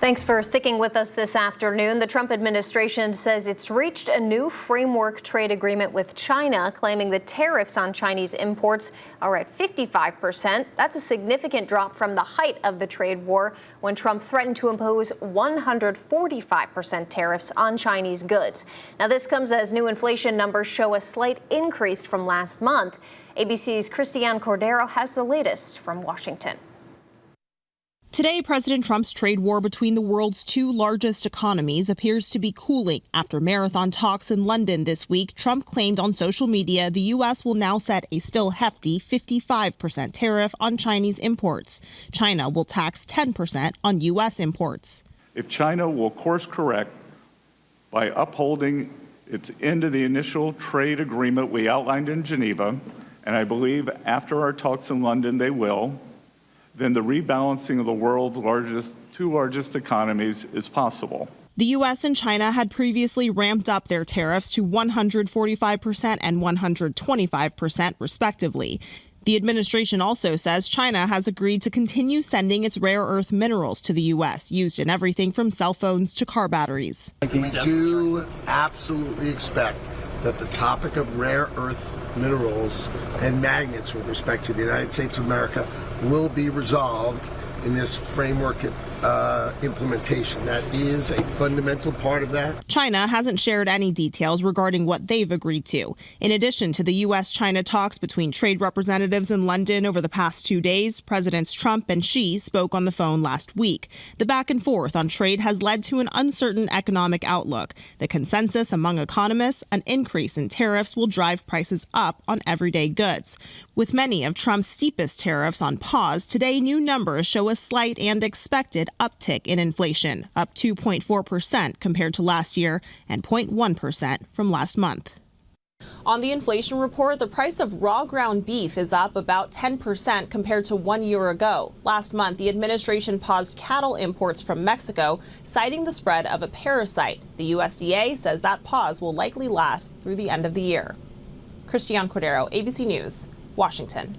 Thanks for sticking with us this afternoon. The Trump administration says it's reached a new framework trade agreement with China, claiming the tariffs on Chinese imports are at 55%. That's a significant drop from the height of the trade war, when Trump threatened to impose 145% tariffs on Chinese goods. Now, this comes as new inflation numbers show a slight increase from last month. ABC's Christiane Cordero has the latest from Washington. Today, President Trump's trade war between the world's two largest economies appears to be cooling. After marathon talks in London this week, Trump claimed on social media the U.S. will now set a still hefty 55% tariff on Chinese imports. China will tax 10% on U.S. imports. If China will course correct by upholding its end of the initial trade agreement we outlined in Geneva, and I believe after our talks in London they will, then the rebalancing of the world's two largest economies is possible. The U.S. and China had previously ramped up their tariffs to 145% and 125%, respectively. The administration also says China has agreed to continue sending its rare earth minerals to the U.S., used in everything from cell phones to car batteries. We do absolutely expect that the topic of rare earth minerals and magnets with respect to the United States of America will be resolved in this framework implementation. That is a fundamental part of that. China hasn't shared any details regarding what they've agreed to. In addition to the U.S.-China talks between trade representatives in London over the past 2 days, Presidents Trump and Xi spoke on the phone last week. The back and forth on trade has led to an uncertain economic outlook. The consensus among economists, an increase in tariffs will drive prices up on everyday goods. With many of Trump's steepest tariffs on pause, today new numbers show a slight and expected uptick in inflation, up 2.4% compared to last year and 0.1% from last month. On the inflation report, the price of raw ground beef is up about 10% compared to 1 year ago. Last month, the administration paused cattle imports from Mexico, citing the spread of a parasite. The USDA says that pause will likely last through the end of the year. Christiane Cordero, ABC News, Washington.